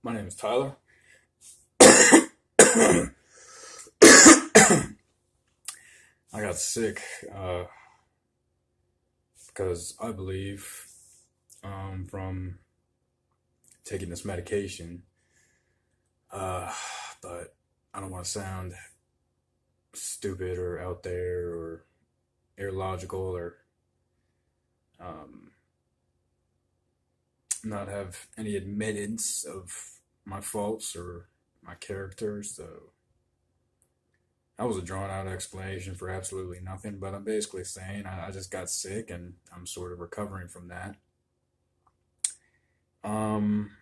My name is Tyler. I got sick because I believe from taking this medication, uh, but I don't want to sound stupid or out there or illogical or um, not have any admittance of my faults or my character. So that was a drawn out explanation for absolutely nothing, but I'm basically saying I just got sick and I'm sort of recovering from that. Um,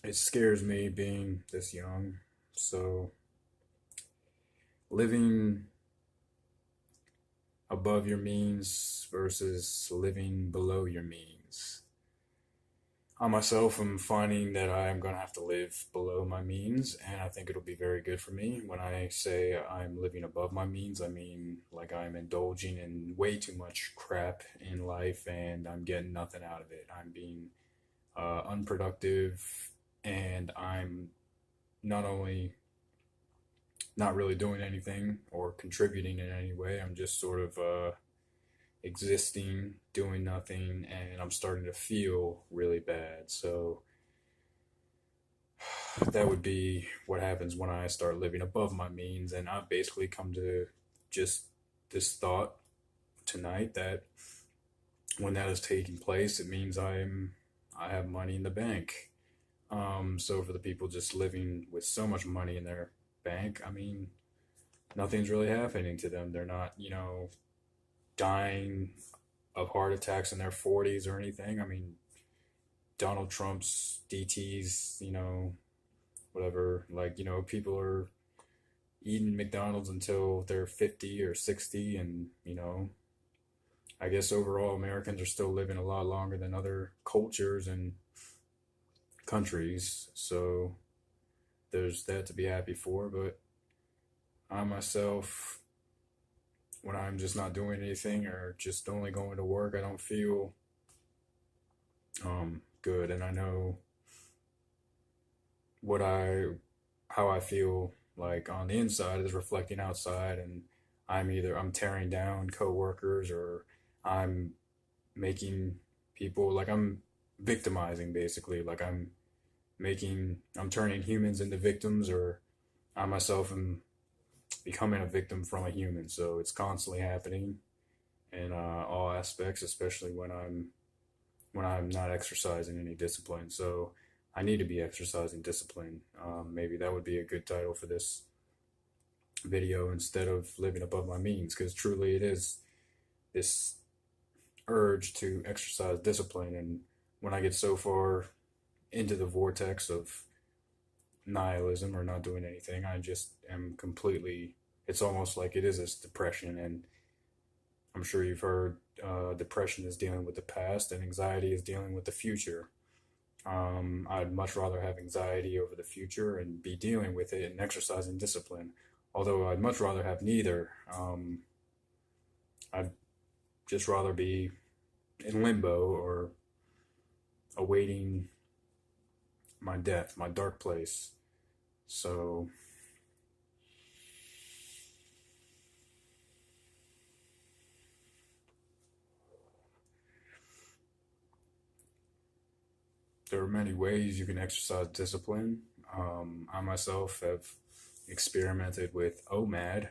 it scares me being this young. So living above your means versus living below your means. I myself am finding that I am going to have to live below my means, and I think it'll be very good for me. When I say I'm living above my means, I mean like I'm indulging in way too much crap in life and I'm getting nothing out of it. I'm being unproductive, and I'm not only not really doing anything or contributing in any way, I'm just sort of existing, doing nothing, and I'm starting to feel really bad. So that would be what happens when I start living above my means. And I've basically come to just this thought tonight that when that is taking place, it means I have money in the bank. So for the people just living with so much money in their bank, I mean, nothing's really happening to them. They're not, dying of heart attacks in their 40s or anything. I mean, Donald Trump's DTs, whatever, like, people are eating McDonald's until they're 50 or 60. And, I guess overall Americans are still living a lot longer than other cultures and countries. So there's that to be happy for. But I myself, when I'm just not doing anything or just only going to work, I don't feel good. And I know what I how I feel like on the inside is reflecting outside, and I'm tearing down coworkers, or I'm making people, like, I'm victimizing, basically, like I'm turning humans into victims, or I myself am becoming a victim from a human. So it's constantly happening in all aspects, especially when I'm not exercising any discipline. So I need to be exercising discipline. Maybe that would be a good title for this video instead of living above my means, because truly it is this urge to exercise discipline. And when I get so far into the vortex of nihilism or not doing anything, I just am completely, it's almost like it is this depression. And I'm sure you've heard depression is dealing with the past and anxiety is dealing with the future. I'd much rather have anxiety over the future and be dealing with it and exercising discipline. Although I'd much rather have neither. I'd just rather be in limbo or awaiting my death, my dark place. So there are many ways you can exercise discipline. I myself have experimented with OMAD,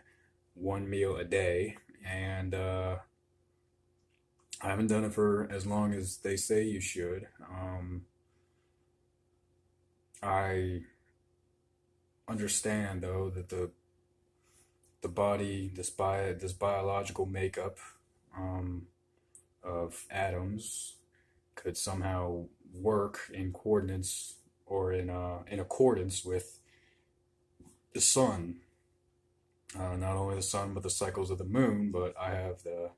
1 meal a day, and I haven't done it for as long as they say you should. I understand, though, that the body, this biological makeup um, of atoms could somehow work in coordinates, or in accordance with the sun. Not only the sun, but the cycles of the moon. But I have the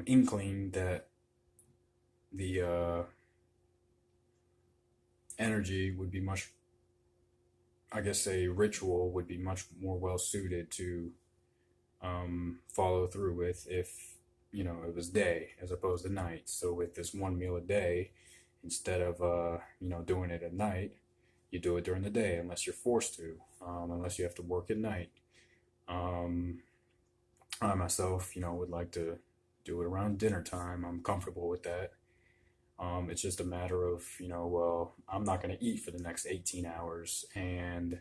inkling that the energy would be much, I guess a ritual would be much more well suited to follow through with, if it was day as opposed to night. So with this one meal a day, instead of doing it at night, you do it during the day unless you're forced to, unless you have to work at night. Um, I myself, would like to do it around dinner time. I'm comfortable with that. It's just a matter of, well, I'm not going to eat for the next 18 hours, and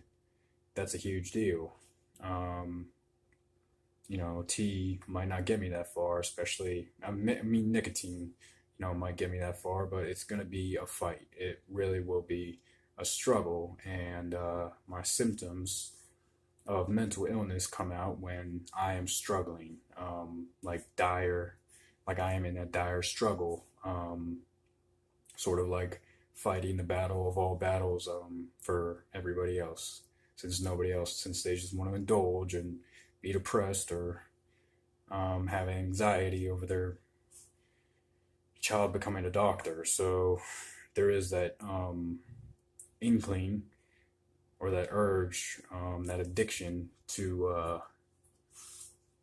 that's a huge deal. Um, tea might not get me that far, especially, I mean, nicotine, might get me that far, but it's going to be a fight. It really will be a struggle, and my symptoms of mental illness come out when I am struggling, like I am in a dire struggle, sort of like fighting the battle of all battles, for everybody else, since they just want to indulge and be depressed or have anxiety over their child becoming a doctor. So there is that inkling or that urge, that addiction to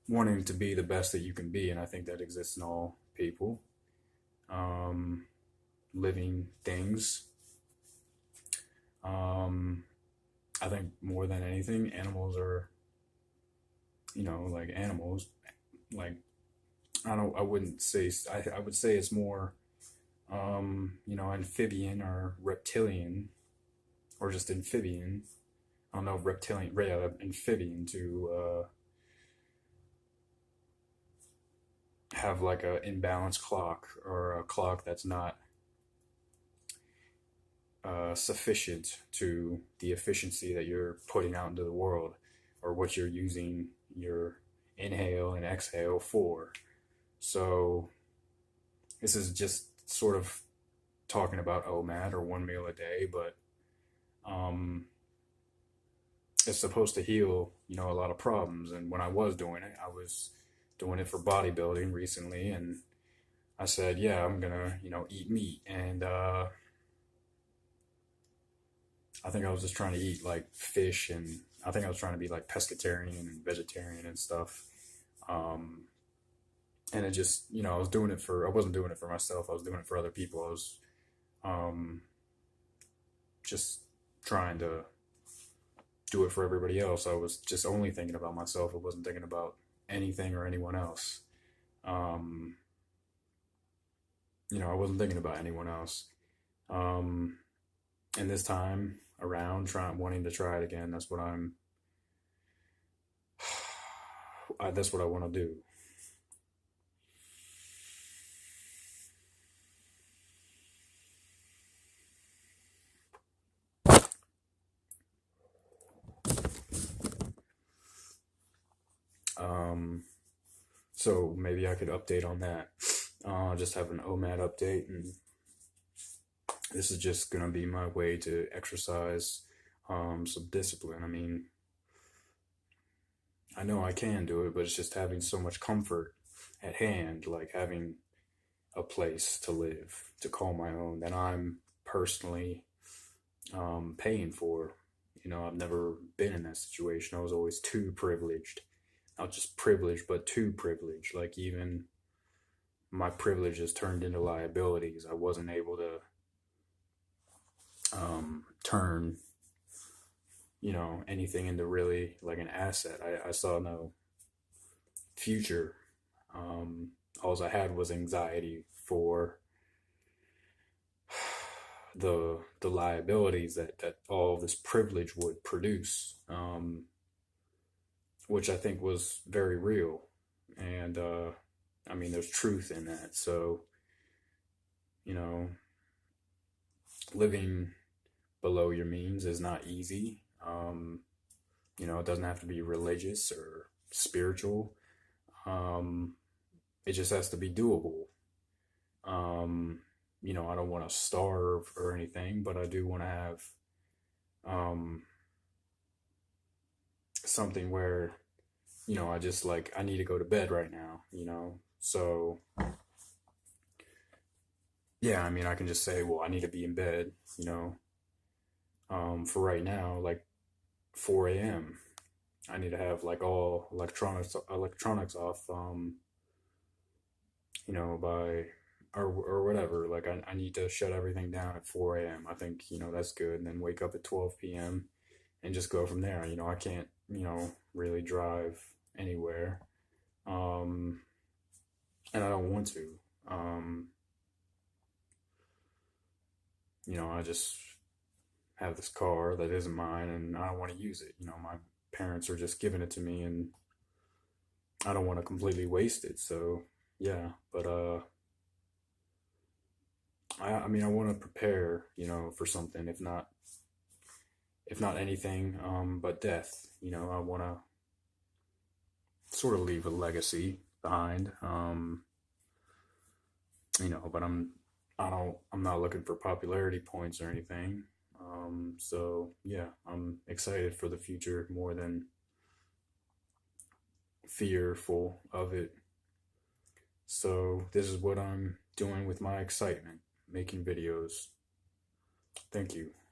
wanting to be the best that you can be, and I think that exists in all people, um, living things. Um, I think more than anything, animals are, like animals, like I wouldn't say, I would say it's more, amphibian or reptilian, or just amphibian. I don't know if reptilian, yeah, amphibian to have like a imbalanced clock, or a clock that's not sufficient to the efficiency that you're putting out into the world, or what you're using your inhale and exhale for. So this is just sort of talking about OMAD, or one meal a day, but um, it's supposed to heal, a lot of problems. And when I was doing it, I was doing it for bodybuilding recently, and I said, yeah, I'm gonna, eat meat. And I think I was just trying to eat like fish, and I think I was trying to be like pescatarian and vegetarian and stuff. Um, and it just, I wasn't doing it for myself. I was doing it for other people. I was um, just trying to do it for everybody else. I was just only thinking about myself. I wasn't thinking about anything or anyone else. Um, I wasn't thinking about anyone else. Um, and this time around, wanting to try it again. That's what I want to do. Um, so maybe I could update on that. Just have an OMAD update, and this is just gonna be my way to exercise some discipline. I mean, I know I can do it, but it's just having so much comfort at hand, like having a place to live, to call my own, that I'm personally paying for. I've never been in that situation. I was always too privileged. Not just privileged, but too privileged. Like, even my privileges turned into liabilities. I wasn't able to turn, anything into really like an asset. I saw no future. All I had was anxiety for the liabilities that all this privilege would produce, which I think was very real. And I mean, there's truth in that. So, you know, living below your means is not easy. It doesn't have to be religious or spiritual. Um, it just has to be doable. Um, I don't want to starve or anything, but I do want to have um, something where, I just like, I need to go to bed right now. So, yeah, I mean, I can just say, well, I need to be in bed, for right now, like 4 a.m. I need to have like all electronics off, by or whatever. Like I need to shut everything down at 4 a.m. I think, that's good. And then wake up at 12 p.m. and just go from there. I can't, really drive anywhere. Um, and I don't want to. Um, I just have this car that isn't mine and I don't want to use it. My parents are just giving it to me and I don't want to completely waste it. So, yeah, but I mean I want to prepare, for something if not anything but death. I want to sort of leave a legacy behind. But I'm not looking for popularity points or anything. So yeah, I'm excited for the future more than fearful of it. So this is what I'm doing with my excitement, making videos. Thank you.